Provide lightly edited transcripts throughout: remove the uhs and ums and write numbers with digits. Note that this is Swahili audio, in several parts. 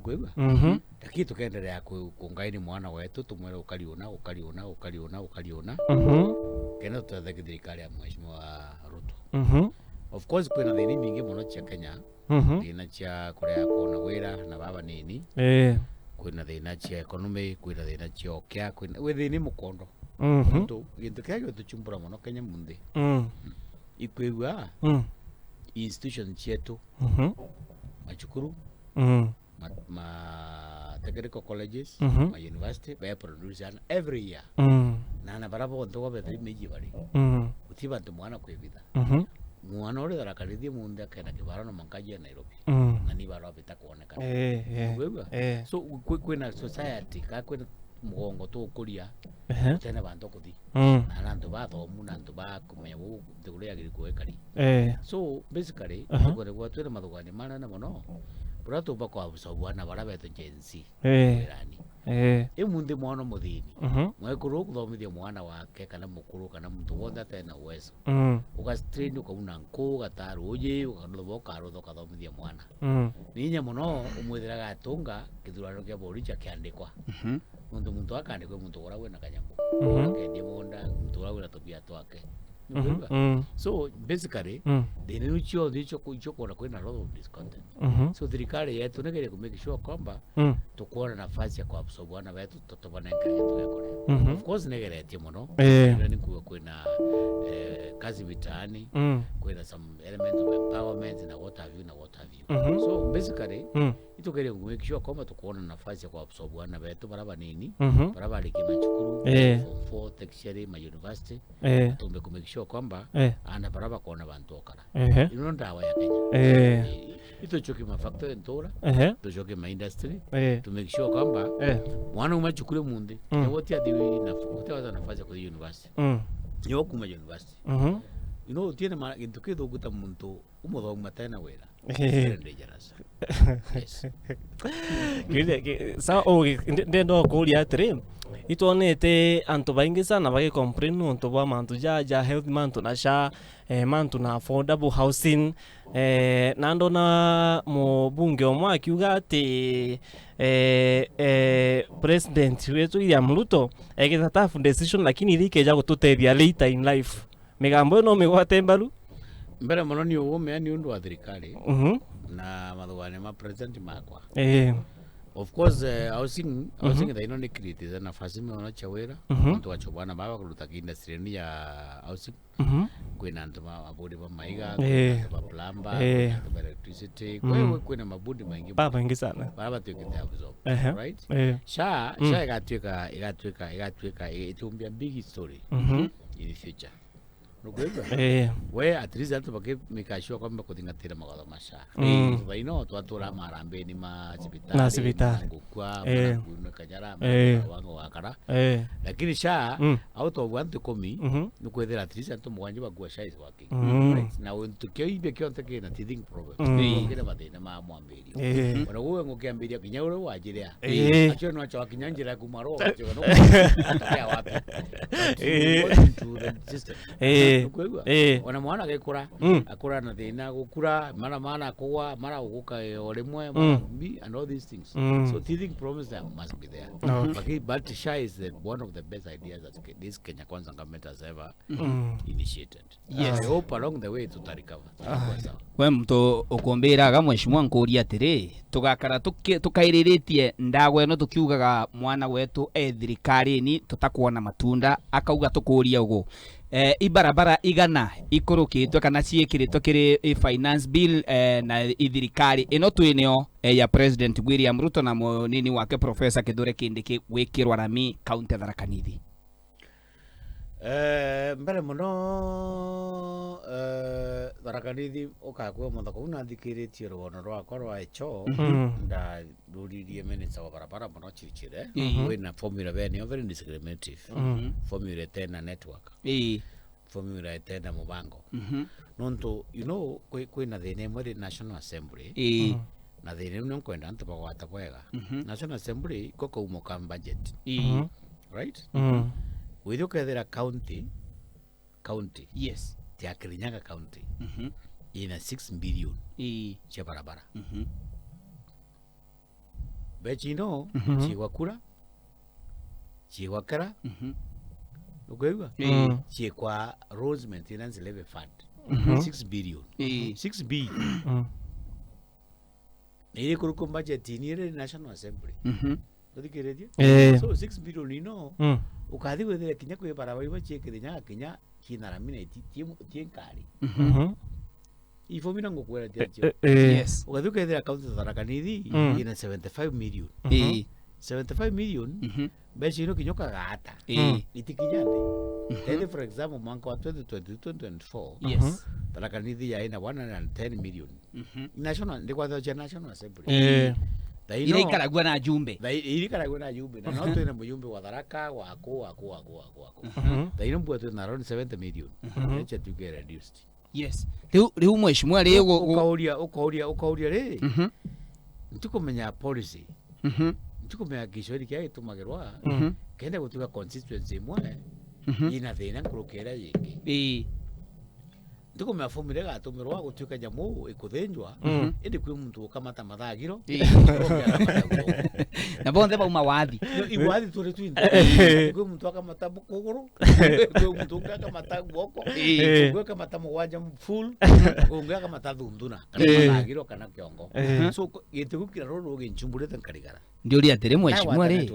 nukwigwa lakini tukaendelea kungaini mwana wetu tumwele ukaliona kena tuthathe thirikari ya mheshimiwa Ruto. Of course kwina thini mingi muno cia Kenya thina cia kurea kuona wira na baba nini kwina thina cia economy kwina thina cia okea kwina thini mukondo ndo gintu kaya tuchumbura muno Kenya munthi ikwigwa institution cietu machukuru technical colleges ma university by produce every year na barabo ndo betri meji bari utiba ndo mwana kwibitha mwana ore darakarithi munde akena kibarano mankaji ya Nairobi na ni baro bita kuonekana so kwina society ka kwina mugongo to kuria tena bantu kuthi na nandu bathomu na ndu bakumenya ndugure agiri kuekari so basically ngore gwatwira mathugani manana muno burato bako abusabwana barabete jensi irani imunde mwana muthini mwekuru kuthomithia mwana wake kana mukuru kana muntu wothe tena uwezo ugastrain ukauna nko gataruje ukanoboka rutho kathomithia mwana ninya muno umwithira gatunga kithurano kia boricha kiandikwa muntu akandikwa muntu ora wena kanyamu akendie monda muntu ora wena tobia twake so basically the new show ndicho kuchokora kwenda lot of this content so thirikari yetu negere ku make sure kwamba tukuona nafasi ya kuabsorbana wetu totobana yetu yakore of course negere ati muno ni kuwa kwena kazi vitani kwena some elements of empowerment na what have you so basically itokere ku make sure kwamba tukuona nafasi ya kuabsorbana wetu baraba nini baraba likima chukuru form 4 tertiary ma university tumbe ku make sure kwamba ana baraba kuona bantu okara ino ndawa ya Kenya ito choki ma factory ntora to choki ma industry to make sure kwamba mwana umachukule munde wote adiwi na futa nafasi kwa university yo kuma university you know tiene ma intukido guta muntu umuthoma tena wera dangerous kile sa ndendo kulia atri itonete antu baingi sana bage complain onto ba mantu ja health mantu na sha mantu na affordable housing nando na mo bunge omwe akiuga ati president wetu William Ruto egeta decision lakini rikeja gututethia later in life migambo no migwate mbaru mbere muno ni ugume ni undu wa thirikari na mathugane ma president makwa of course housing da ino ni create nafasi mwana cha wera mtu achobana baba kuruta industry ni ya housing kwina ndo mabudi ba maiga ba plumber ba electricity kwina mabudi maingi baba ingi sana baba tukita absorb right sha igatuika itumbia big story in the future we at least atu bake mikashwa kwamba kuthingatira magatho masha baino twatura marambeni ma cibitari ngukwa na kanyara wango wakara lakini sha out of 110 nukwethera at least atu mugwanji bagua sha is working right now into kioibe kionte kina teething problem kile bathina ma mwambirio wana guwe ngukiambiria kinya ure wajiria acho no acho kinyanjira kumaro acho no atakea wapi into the system wana mwana agekura akura na thina gukura mara kuwa mara uguka orimwe and all these things so teething problems that must be there but SHA is one of the best ideas that this Kenya Kwanza government has ever initiated. I hope along the way to recover. We mtu ukomberaga mheshimiwa nkuria atiri tugakara tukairiretie ndagwe no tukiugaga mwana wetu thirikari ni tutakuona matunda akauga tukuria ugo ibarabara igana ikurukitwe kana ciekiritwe kiri finance bill na ithirikari ino twinio ya president William Ruto na munini wake Professor Kithure Kindiki wikirwa rami county ya Tharaka Nithi mbere muno Tharaka Nithi ukakwe muthako una thikiritie ruono rwakwa rwa echo nda ruririe minister wa barabara muno Chirchire wina formula bene very discriminative formula tena network formula tena mubango nonto you know kwina thine mwe National Assembly na thine no kwenda ntu bagwata kwega National Assembly koko umoka budget right witho kethera county yes tia Kirinyaga county ina 6 billion cha barabara bechino chigwakura chigwakara ukwegwa chikwa roads maintenance levy fund 6 billion 6B ile kuruko budget ni ile National Assembly uthikiritie so 6 billion ino ukathi wethera kinya kwi barabara iba chekirinya kinya kinaramine tienkari ifomina ngokwera tia yes ukathi ukethera account tharakanidi ina 75 million 75 million beshi ino kinyoka gata itikinyande tete for example mwaka wa 2022-2024 yes tharakanidi ya ina 110 million national ndikwa cha National Assembly ile ikaragwa na jumbe ilikaragwa na jumbe na noto ina mjumbe wa Tharaka wako daino mbwetu na around 70 million echa to get reduced yes riu mheshimiwa riu ukauria ri ntukumenya policy ntukumenya Kiswahili kia itumagirwa kenda gutuka constituency imwe ina thina nkurukira yingi ntukumenya formula gatumirwa gutuka nyamu ikuthinjwa indi kwi muntu ukamata mathagiro na bonde bauma wathi iwathi turi twinda kwi muntu akamata kuguru kwi muntu akamata guoko kwi akamata mugwanja full kwi akamata thunduna kana mathagiro kana kiongo so gitigukira roro ginchumburete nkarigara ndiuri atere mheshimiwa ri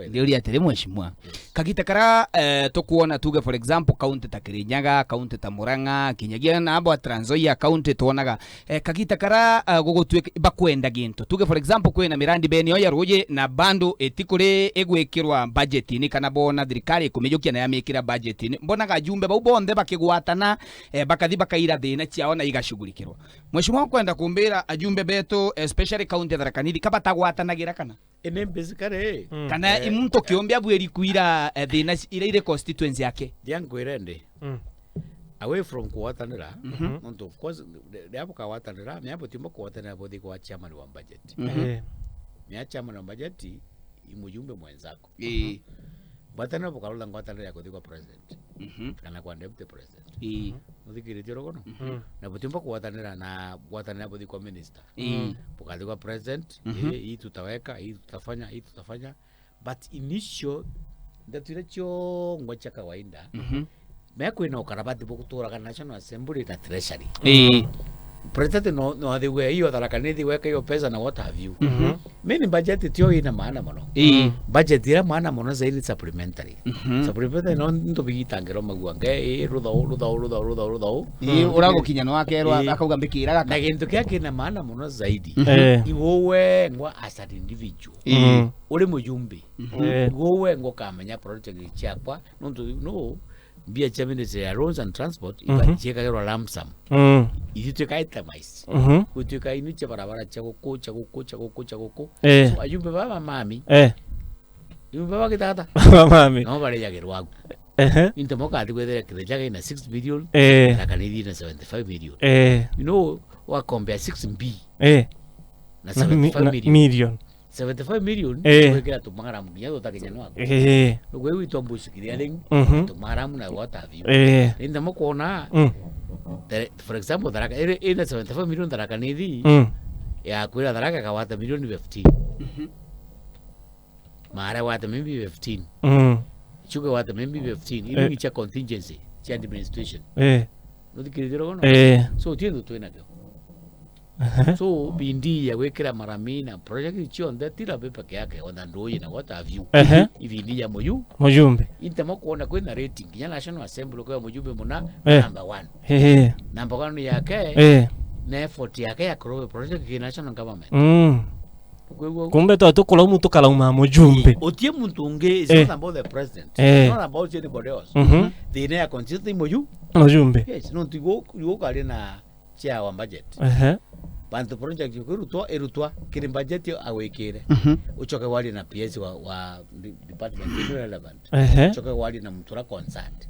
ndiuri atere mheshimiwa kagita kara tukuona tuge for example county ta Kirinyaga county ta Murang'a kinyagia na abo Trans Nzoia county tuonaga kagita kara gugutweka bakwenda ginto tuge for example kwina mirandi beni oya roje na bando etikure egwekirwa budget ni kana bona thirikari kumejokia na yamekira budget ni mbonaga jumbe bau bonde bakigwatana bakathi bakaira thina ciao na igashughulikirwa mheshimiwa kwenda kumbira ajumbe beto especially county Tharaka Nithi kabatagwatanagira kana ene basically kana imuntu kiombia bweri kuira thina ire constituency yake diangwirende away from kuwatanira not of course ndiapo kawatanira miapo timbo kuwatanira bodi kwa chairman wa budget mia chairman wa budget imujumbe mwenzako batana bukalula ngwatanira yako kwa president kana kwa deputy president muthikirite rogono na butimbo kuwatanira na kuwatanira bodi kwa minister bukali kwa president hii tutaweka hii tutafanya but initial ndatwira cho ngwacha kawaida meko ina ukarabati bukutura kana National Assembly na treasury president no athiwe hiyo Tharaka Nithi weka hiyo pesa na what have you mimi budget tio ina maana muno budget ira maana muno zaidi supplementary supplementary no ndo bigitangero magwange rutho urago kinyano wakerwa akauga mbikira na gintu kia kina maana muno zaidi iwowe ngwa as an individual uri mujumbe iwowe ngo kamenya project cyakwa no bia chaminese ya roads and transport ibacheka kero lamsam ititeka itemize kutuka iniche barabara chako so ayumbe baba mami yumbe baba kitata mami no bale ya gerwagu intemoka atigwethere kirejaga ina 6 billion Tharaka Nithi na 75 million you know wa compare 6B na 75 million 75 million wekera tumara munya totakinyano wako gwe wito mbusikiria ring tumara muna wata view inda mukona for example Tharaka ina 75 million Tharaka Nithi ya kwira Tharaka kawata million 15 mara wata maybe 15 chuka wata maybe 15 ili cha contingency cha administration nodikiriro gono so tiendo twena kyo so bindi ya wekera maramina project chio ndatira pepa yake ona ndoyi na what have you ibindi ya mujumbe intama kuona kwena rating ya National Assembly kwa mujumbe muna number 1 number 1 yake na effort yake ya grow project ya national government kumbe to kula muntu kala uma mujumbe otie muntu unge is not about the president not about anybody else the ne consist mujumbe yes no tigo kale na chair wa budget bantu project erutwa kiri budget awekere uchoke wali na PS wa department relevant uchoke wali na mtura concert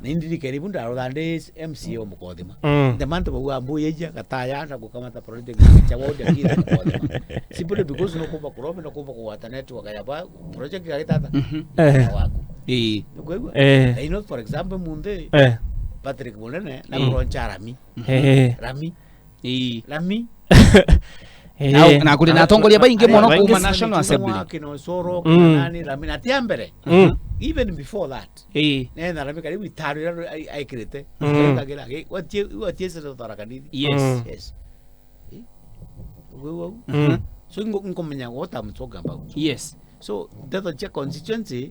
nindi karibu ndaro dande MCO mukodima the manto bwa mbuyeja kataya na kukamata project cha wodi akira mukodima simply because no kuba kurobe no kuba kuwata network ya ba project ya tata wako I know for example munde Patrick Munene na kuroncha Rami na kuri na atongoria baingi muno kuma National Assembly kino soro nani ramina tiambere even before that nena ramika ribu itaru aikirete kagira watie se tarakanidi yes so ngomenya what I'm talking about. Yes. So that the constituency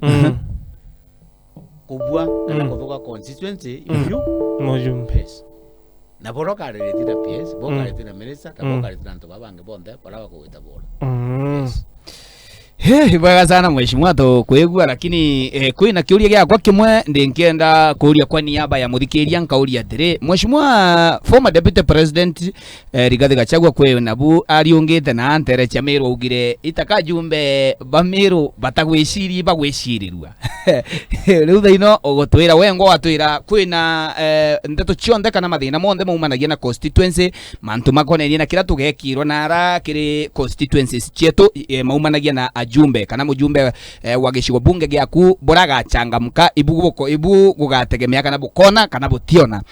kubwa na kutoka constituency you mojumbe na boroka retina PS boka retina minister na boka retina ndo babange bonde para kuita bora. Yes. Bwaga sana mheshimiwa to kwegua lakini kwina kiuria giakwa kimwe ndinkienda kuria kwa niaba ya muthikiria nkauria atiri mheshimiwa former deputy president Rigathi Gachagua kwe nabu ariungite na antere Chamero ugire itaka jumbe bamiro batagwiciri bagwicirirwa riu thaino ogotwira wengo watwira kwina ndeto cionde kana mathina monde maumanagia na constituency mantu makonenia na kira tugekirwo na ara kiri constituencies cietu maumanagia na ajumbe kana mujumbe wa gicigo bunge giaku boraga changamka ibu gugategemea kana bukona kana butiona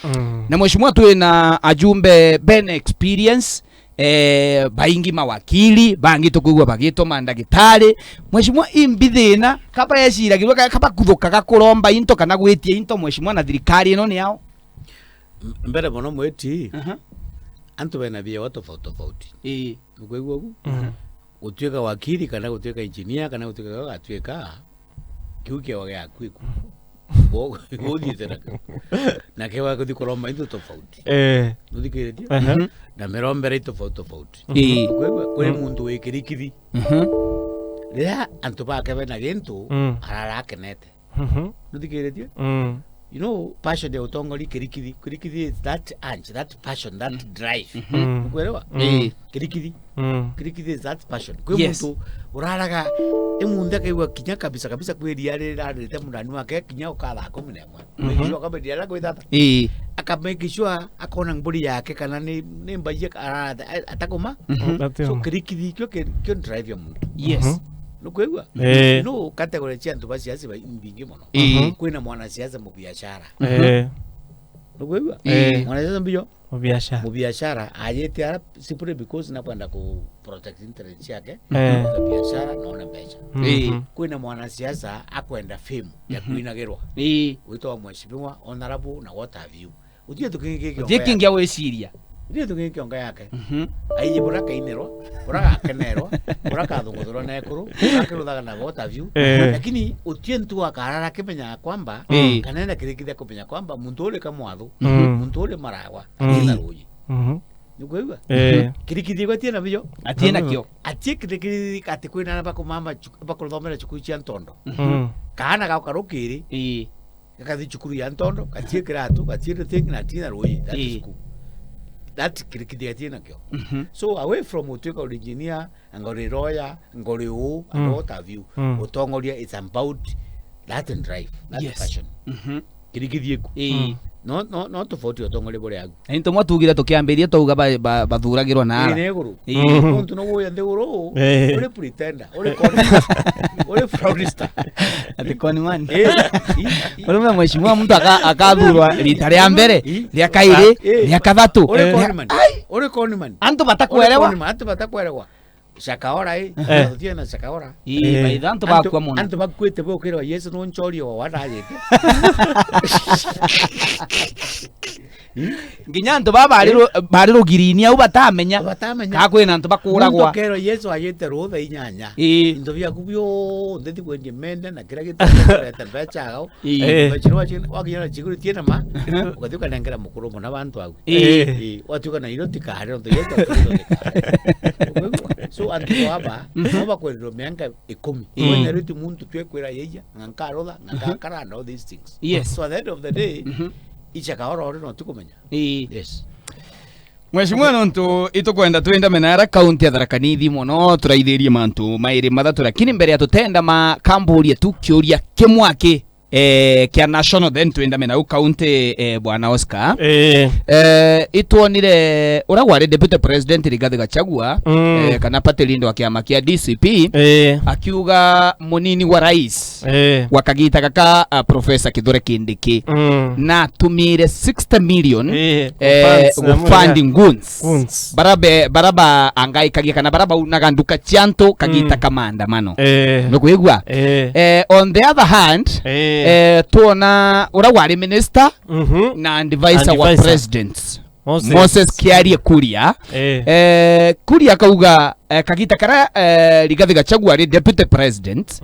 na mheshimiwa twina ajumbe ben experience baingi mawakili bangi tukugwa bagito mandagitari mheshimiwa imbithina kaba yeciragirwe kaba kuthuka gakuromba into kana gwitie into mheshimiwa na thirikari ino ni yao mbere bono mweti antu bena bia watu tofauti ukugwa utuika wakili kana utuika engineer kana utuika atuika kiuke wage akwiku bodi tena na kewa kudikoroma into tofauti nudikireti na merombere tofauti kwe mundu wekirikidi lea antu ba kebe na gento arara kenete nudikireti you know passion de utongoli kirikidi is that urge, that passion, that drive kuelewa kirikidi is that passion kwe muntu uraraga emunde kaiwa kinya kabisa kweria rete mundani wake kinya ukatha komunemwe mekishwa kama diala kwithata akamekishwa akona mburi yake kana ni mbaye atakoma so kirikidi kyo drive ya mundu yes nukwegwa no category cia ntu basiasi ba imbingi muno kwina mwana siasa mu biashara nukwegwa mwana siasa mbiyo mu biashara ayete ara simply because na kwenda ku protect interest yake mu biashara naona pesa kwina mwana siasa akwenda fame ya kuinagerwa wito mheshimiwa honorable na what have you utie tukingia weciria ndio tungikionga yake aiye buraka inerwa buraka kenerwa buraka thunguthurwa na ekuru buraka ruthaga na what have you lakini utientu akarara kimenya kwamba kanenda kirikithia kumenya kwamba muntu ule kamwathu muntu ule maragwa ina ruyi nikuigwa kirikithia gwatie biyo atie nakio atie kirikithia ati kwina bakumama bakuthomera cukuru cia ntondo kana gakarukiri gakathi cukuru ya ntondo gatie kiratu gatie thing na tina ruyi that is cool. That kirikithia nakio so away from utuika engineer ngori lawyer ngori and what have you utongoria is about that and drive that passion kirikithia ku no tofauti utongoria bore yagu into mwatugira tukiambiria tuga bathuragirwa na ara neguru muntu no goya ndeguru ore pretender ore fraudster ati konman ore mheshimiwa mtu akathurwa rita rya mbere rya kairi rya kathatu ore konman antu batakwerewa shakaora tiena shakaora baitha antu bakwa muno antu bakwete bokirwa Yesu no nchorio wadayete nginya antu bariro girini au batamenya kakwina antu bakuragwa kero Yesu ayete rotha inyanya into bya kubyo ndethi kwendie mende na kira gitete bachagao bachirwa chini wakinyana chiguru tiena ma ugathuka nengera mukuru mona bantu agu watuka na iro tikare ndo Yesu so antu aba no bakwendro mianga 10 wena ritu muntu twekwira yeya ngankarotha ngakarana all these things yes so at the end of the day ichakaora ore no tukumenya yes mheshimiwa nontu itukwenda twenda menara county ya Tharaka Nithi muno turaithirie mantu mairi mathatu lakini mbere ya tutenda makamburi tu kiuria kimwaki kia national then twendame na county bwana Oscar itwonire ura wari deputy president Rigathi Gachagua kana Patelindo akiama kia DCP akiuga munini wa rais wakagita kaka Professor Kithure Kindiki na tumire 60 million funding guns baraba angai kagia kana baraba unaganduka chanto kagita kamandamano nukuigwa on the other hand tuona ura wari minister na advisor wa president Moses Kiarie Kuria Kuria kauga kagita kara Rigathi Gachagua ari deputy president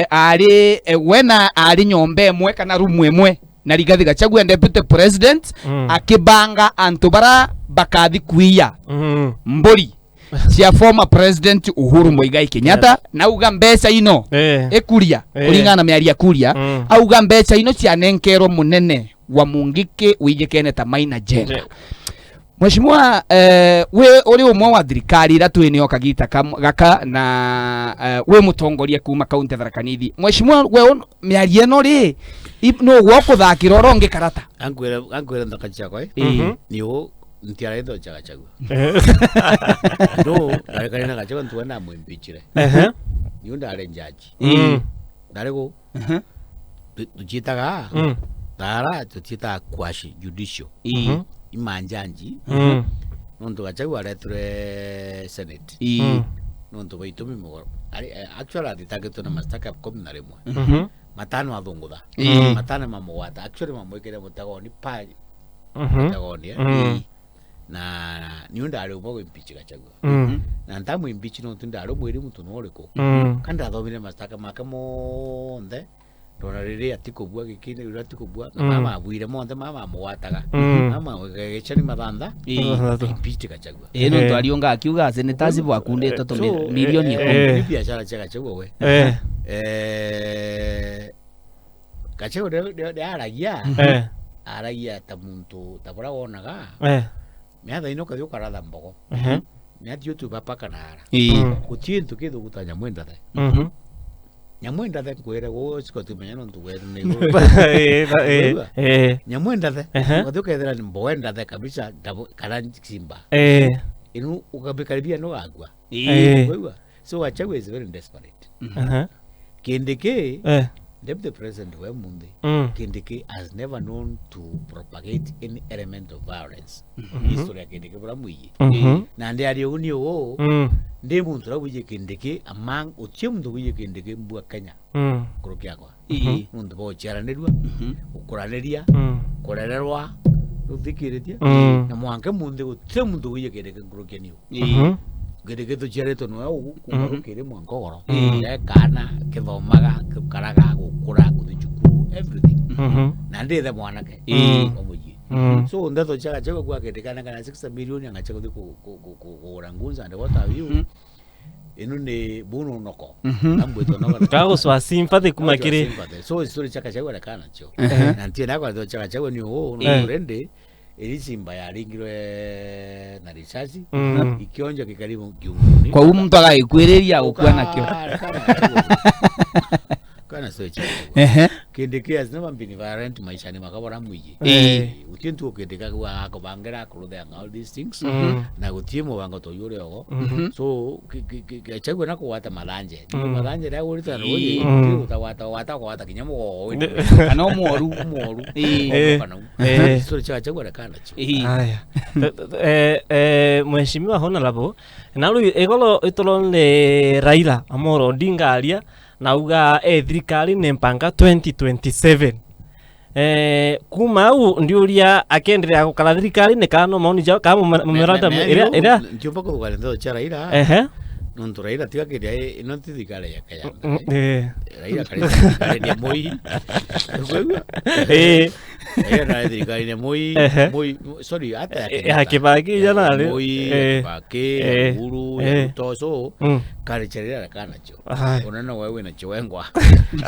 ari wena ari nyombe mwe kana rumu emwe na Rigathi Gachagua deputy president akibanga antubara bakathi kuia mbori cia former president Uhuru Muigai Kenyatta na uga mbeca ino ekuria uringana miaria kuria auga mbeca ino cia nenkero munene wa Mungiki wijekene ta maina jenga Mheshimiwa we uri umwe wa thirikari ira twini okagita gaka na we mutongoria kuma kaunti Tharaka Nithi Mheshimiwa we miaria no ri no gwokuthakira ronge karata angwira ndaka chako niyo ntiara ndo Gachagua no Gachagua Gachagua ntwana mwimbichire niyo ndare jaji ndarego tuchitaga tara tuchita kwashi judicial imanjanji nonto Gachagua retre senate nonto baitumi mugoro actually atitageto na mastaka communal mwe matano athungutha matano mamwata actually mamwekere mutagoni pai mutagoni na niunda ari ubo impeach Gachagua na ndamu impeach no tunda ari mwiri mutu no riko kanda thomire mastaka makamo nde ndona riri atikobua gikine uri atikobua na mama abuire monde mama mwataga mama gechani mathanda impeach Gachagua no twariunga akiuga senators bwakunde toto milioni ya biashara cha Gachagua we Gachagua de aragia ta muntu tabura wonaga miatha ino kathio karatha mbogo miathi YouTube paka nara utientu kithu gutanya mwenda the nyamwenda the kwere go sikoti menyano ntuwere ne nyamwenda the kathio kethera ni mboenda the kabisa kana simba inu ukabikaribia no agwa wewe so Gachagua is very desperate Kindiki deputy president we mundi Kindiki has never known to propagate any element of violence history ya Kindiki bra muyi na ndi ari uni o ndi muntu ra buje Kindiki among utie muntu buje Kindiki mbua Kenya kurukia kwa muntu bo charanirwa ukuraneria kurererwa uthikiritia na mwanke mundi utie muntu buje Kindiki kurukia niyo geregeto chereto no ugu kire mwankoro kana kithomaga karaga gukura kuthichukuru everything na ndithe mwanake omuji so ndatho chaga chaga kwa ketekana kana 6 million angachaga kugura ngunza and what are you inu ni bunu noko ambweto noko kago swa sympathy kumakire so story chaka chaga kana cho na ntina kwa chaga chaga ni no rende Simba ya ringirwe na risasi ikionja kikaribu kiunguni kwa mtu agaikwereria ukwa nakyo kana search Kindiki has never been violent maishani makabora mwiji utientu Kindiki kwa akobangera kuruthe all these things na gutiemo bango to yure ogo so Gachagua nako wata malanje da urita roye utawata kinyamo kana moru kana so Gachagua kana haya mheshimiwa hona labo nalu egolo itolonle Raila Amolo Odinga alia nauga thirikari nempanga 2027 kuma u ndiuria akendelea gukala thirikari ne kana maoni jao kama mumerata ira ndio pako gukala cha Raila nonto Raila tiga kiria ino thirikari ya kaya Raila kali ni moi na thirikari ni moi sorry ata ya kibaki jana ale moi pake uru toso kali cherera kana cho onana wewe na chiwengwa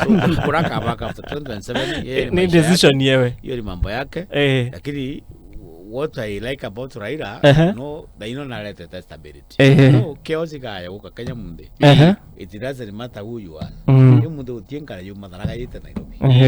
so kuraka baka after 2027 ni decision yewe hiyo ni mambo yake lakini what I like about Raila no daino naleta stability no chaos gaya ukakanya munde it doesn't matter who you are munde utienga yo madaraga yete Nairobi